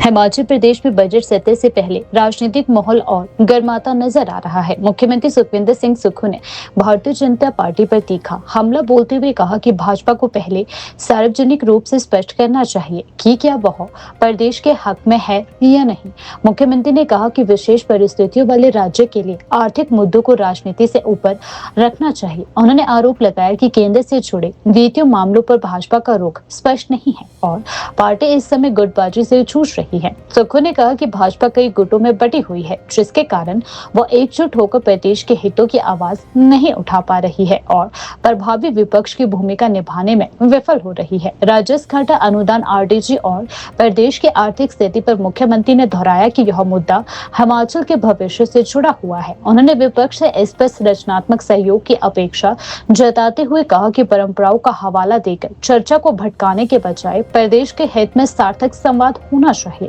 हिमाचल प्रदेश में बजट सत्र से पहले राजनीतिक माहौल और गर्माता नजर आ रहा है। मुख्यमंत्री सुखविंदर सिंह सुक्खू ने भारतीय जनता पार्टी पर तीखा हमला बोलते हुए कहा कि भाजपा को पहले सार्वजनिक रूप से स्पष्ट करना चाहिए कि क्या वह प्रदेश के हक में है या नहीं। मुख्यमंत्री ने कहा कि विशेष परिस्थितियों वाले राज्य के लिए आर्थिक मुद्दों को राजनीति से ऊपर रखना चाहिए। उन्होंने आरोप लगाया कि केंद्र से जुड़े वित्तीय मामलों पर भाजपा का रुख स्पष्ट नहीं है और पार्टी इस समय गुटबाजी से जूझ रही है। सुक्खू ने कहा कि भाजपा कई गुटों में बटी हुई है, जिसके कारण वह एकजुट होकर प्रदेश के हितों की आवाज नहीं उठा पा रही है और प्रभावी विपक्ष की भूमिका निभाने में विफल हो रही है। राजस्व घाटा अनुदान, आरडीजी और प्रदेश की आर्थिक स्थिति पर मुख्यमंत्री ने दोहराया कि यह मुद्दा हिमाचल के भविष्य से जुड़ा हुआ है। उन्होंने विपक्ष से इस पर रचनात्मक सहयोग की अपेक्षा जताते हुए कहा कि परंपराओं का हवाला देकर चर्चा को भटकाने के बजाय प्रदेश के हित में सार्थक संवाद होना चाहिए।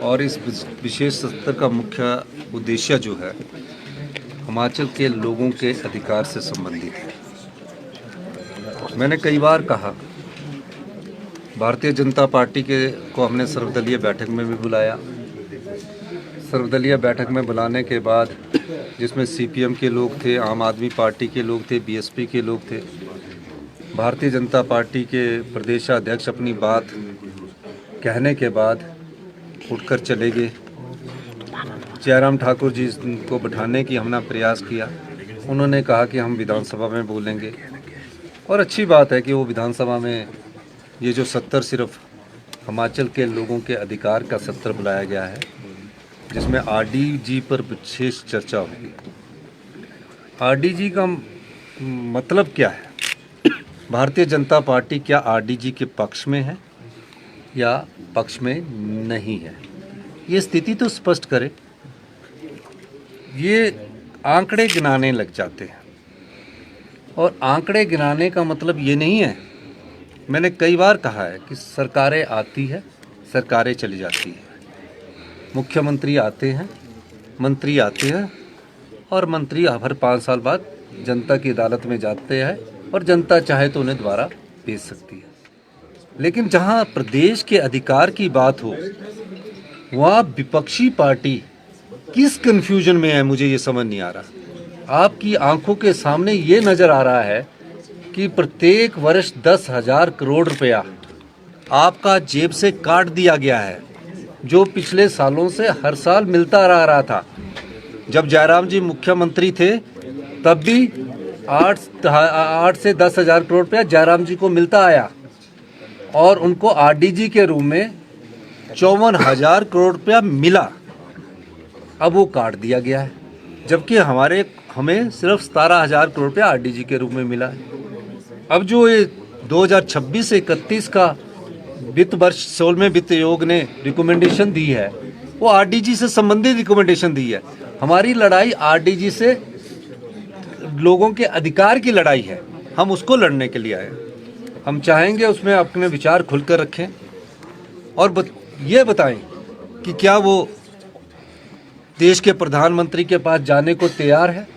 और इस विशेष सत्र का मुख्य उद्देश्य जो है हिमाचल के लोगों के अधिकार से संबंधित है। मैंने कई बार कहा, भारतीय जनता पार्टी को हमने सर्वदलीय बैठक में भी बुलाया। सर्वदलीय बैठक में बुलाने के बाद जिसमें सीपीएम के लोग थे, आम आदमी पार्टी के लोग थे, बीएसपी के लोग थे, भारतीय जनता पार्टी के प्रदेशाध्यक्ष अपनी बात कहने के बाद उठकर चले गए। जयराम ठाकुर जी को बिठाने की हमने प्रयास किया। उन्होंने कहा कि हम विधानसभा में बोलेंगे, और अच्छी बात है कि वो विधानसभा में ये जो सत्र सिर्फ हिमाचल के लोगों के अधिकार का सत्र बुलाया गया है, जिसमें आरडीजी पर विशेष चर्चा होगी। आरडीजी का मतलब क्या है? भारतीय जनता पार्टी क्या आरडीजी के पक्ष में है या पक्ष में नहीं है? ये स्थिति तो स्पष्ट करे। ये आंकड़े गिनाने लग जाते हैं, और आंकड़े गिनाने का मतलब ये नहीं है। मैंने कई बार कहा है कि सरकारें आती है, सरकारें चली जाती है, मुख्यमंत्री आते हैं, मंत्री आते हैं, और मंत्री हर 5 साल बाद जनता की अदालत में जाते हैं और जनता चाहे तो उन्हें दोबारा भेज सकती है। लेकिन जहां प्रदेश के अधिकार की बात हो, वहाँ विपक्षी पार्टी किस कन्फ्यूजन में है, मुझे ये समझ नहीं आ रहा। आपकी आंखों के सामने ये नज़र आ रहा है कि प्रत्येक वर्ष 10,000 करोड़ रुपया आपका जेब से काट दिया गया है, जो पिछले सालों से हर साल मिलता रहा था। जब जयराम जी मुख्यमंत्री थे तब भी 8 से 10,000 करोड़ रुपया जयराम जी को मिलता आया, और उनको आरडीजी के रूप में 54,000 करोड़ रुपया मिला। अब वो काट दिया गया है, जबकि हमें सिर्फ 17,000 करोड़ रुपया आरडीजी के रूप में मिला है। अब जो ये 2026 से 31 का वित्त वर्ष 16वें वित्त आयोग ने रिकमेंडेशन दी है, वो आरडीजी से संबंधित रिकमेंडेशन दी है। हमारी लड़ाई आरडीजी से लोगों के अधिकार की लड़ाई है, हम उसको लड़ने के लिए आए। हम चाहेंगे उसमें अपने विचार खुलकर रखें और ये बताएं कि क्या वो देश के प्रधानमंत्री के पास जाने को तैयार है।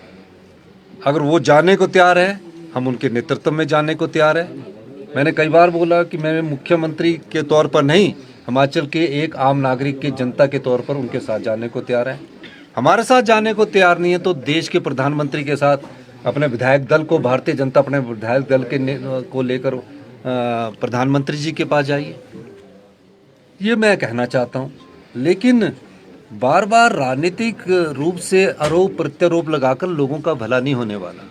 अगर वो जाने को तैयार है, हम उनके नेतृत्व में जाने को तैयार है। मैंने कई बार बोला कि मैं मुख्यमंत्री के तौर पर नहीं, हिमाचल के एक आम नागरिक के जनता के तौर पर उनके साथ जाने को तैयार है। हमारे साथ जाने को तैयार नहीं है तो देश के प्रधानमंत्री के साथ अपने विधायक दल को, भारतीय जनता अपने विधायक दल को लेकर प्रधानमंत्री जी के पास जाइए, ये मैं कहना चाहता हूँ। लेकिन बार बार राजनीतिक रूप से आरोप प्रत्यारोप लगाकर लोगों का भला नहीं होने वाला।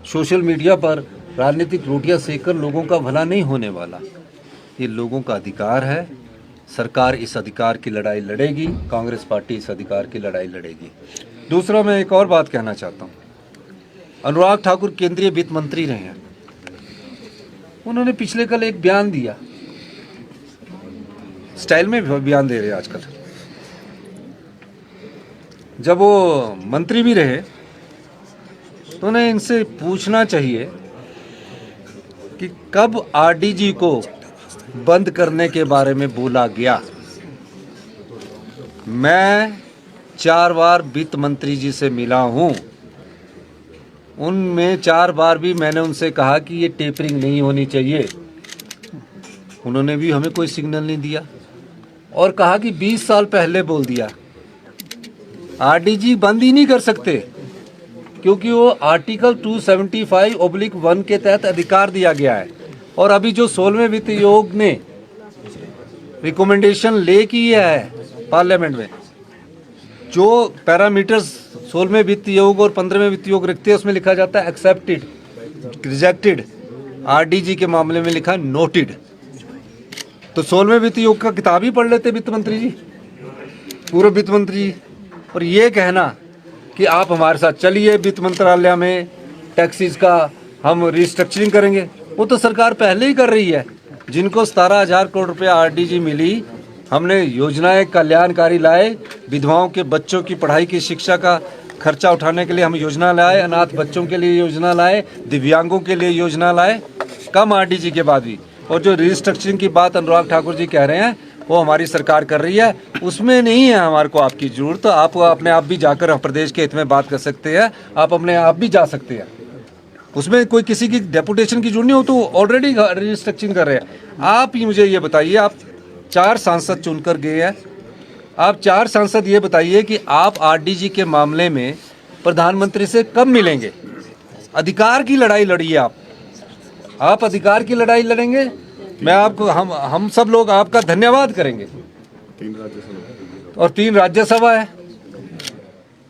सोशल मीडिया पर राजनीतिक रोटियां सेककर लोगों का भला नहीं होने वाला। ये लोगों का अधिकार है, सरकार इस अधिकार की लड़ाई लड़ेगी, कांग्रेस पार्टी इस अधिकार की लड़ाई लड़ेगी। दूसरा, मैं एक और बात कहना चाहता हूँ। अनुराग ठाकुर केंद्रीय वित्त मंत्री रहे हैं, उन्होंने पिछले कल एक बयान दिया, स्टाइल में बयान दे रहे हैं आजकल। जब वो मंत्री भी रहे तो उन्हें इनसे पूछना चाहिए कि कब आरडीजी को बंद करने के बारे में बोला गया। मैं 4 बार वित्त मंत्री जी से मिला हूं, उनमें 4 बार भी मैंने उनसे कहा कि ये टेपरिंग नहीं होनी चाहिए। उन्होंने भी हमें कोई सिग्नल नहीं दिया। और कहा कि 20 साल पहले बोल दिया। आरडीजी बंद ही नहीं कर सकते, क्योंकि वो आर्टिकल 275/1 के तहत अधिकार दिया गया है। और अभी जो 16वें वित्त आयोग ने रिकमेंडेशन ले की है पार्लियामेंट में, जो पैरामीटर्स 16वें वित्त आयोग और 15वें वित्त आयोग रखते हैं, उसमें लिखा जाता है एक्सेप्टेड, रिजेक्टेड। आरडीजी के मामले में लिखा नोटेड। तो 16वें वित्त आयोग का किताब ही पढ़ लेते वित्त मंत्री जी, पूर्व वित्त मंत्री जी। और ये कहना कि आप हमारे साथ चलिए वित्त मंत्रालय में टैक्सेस का हम रिस्ट्रक्चरिंग करेंगे, वो तो सरकार पहले ही कर रही है। जिनको 17,000 करोड़ रुपया आरडीजी मिली, हमने योजनाएं कल्याणकारी लाए, विधवाओं के बच्चों की पढ़ाई की शिक्षा का खर्चा उठाने के लिए हम योजना लाए, अनाथ बच्चों के लिए योजना लाए, दिव्यांगों के लिए योजना लाए, कम आरडीजी के बाद भी। और जो रिस्ट्रक्चरिंग की बात अनुराग ठाकुर जी कह रहे हैं, वो हमारी सरकार कर रही है, उसमें नहीं है हमारे को आपकी जरूरत। तो आप अपने आप भी जाकर प्रदेश के हित में बात कर सकते हैं, आप अपने आप भी जा सकते हैं, उसमें कोई किसी की डेपुटेशन की जरूरत नहीं हो, तो ऑलरेडी रिस्ट्रक्चरिंग कर रहे हैं। आप ही मुझे ये बताइए, आप 4 सांसद चुनकर गए हैं, आप 4 सांसद ये बताइए कि आप आरडीजी के मामले में प्रधानमंत्री से कब मिलेंगे? अधिकार की लड़ाई लड़िए आप अधिकार की लड़ाई लड़ेंगे, मैं आपको हम सब लोग आपका धन्यवाद करेंगे। 3 राज्यसभा है,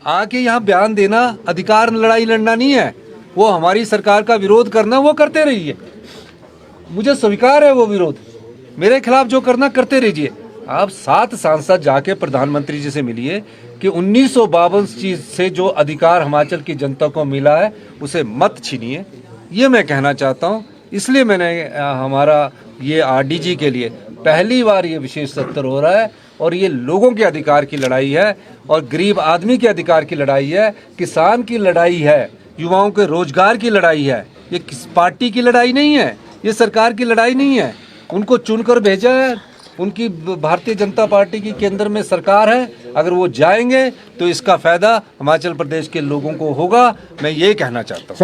आके यहाँ बयान देना अधिकार लड़ाई लड़ना नहीं है, वो हमारी सरकार का विरोध करना वो करते रहिए, मुझे स्वीकार है वो विरोध, मेरे खिलाफ जो करना करते रहिए। आप 7 सांसद जाके प्रधानमंत्री जी से मिलिए कि 1952 चीज से जो अधिकार हिमाचल की जनता को मिला है उसे मत छीनिए, ये मैं कहना चाहता हूँ। इसलिए मैंने हमारा ये आरडीजी के लिए पहली बार ये विशेष सत्र हो रहा है, और ये लोगों के अधिकार की लड़ाई है, और गरीब आदमी के अधिकार की लड़ाई है, किसान की लड़ाई है, युवाओं के रोजगार की लड़ाई है। ये किस पार्टी की लड़ाई नहीं है, ये सरकार की लड़ाई नहीं है। उनको चुनकर भेजा है, उनकी भारतीय जनता पार्टी की केंद्र में सरकार है, अगर वो जाएंगे तो इसका फायदा हिमाचल प्रदेश के लोगों को होगा, मैं ये कहना चाहता हूँ।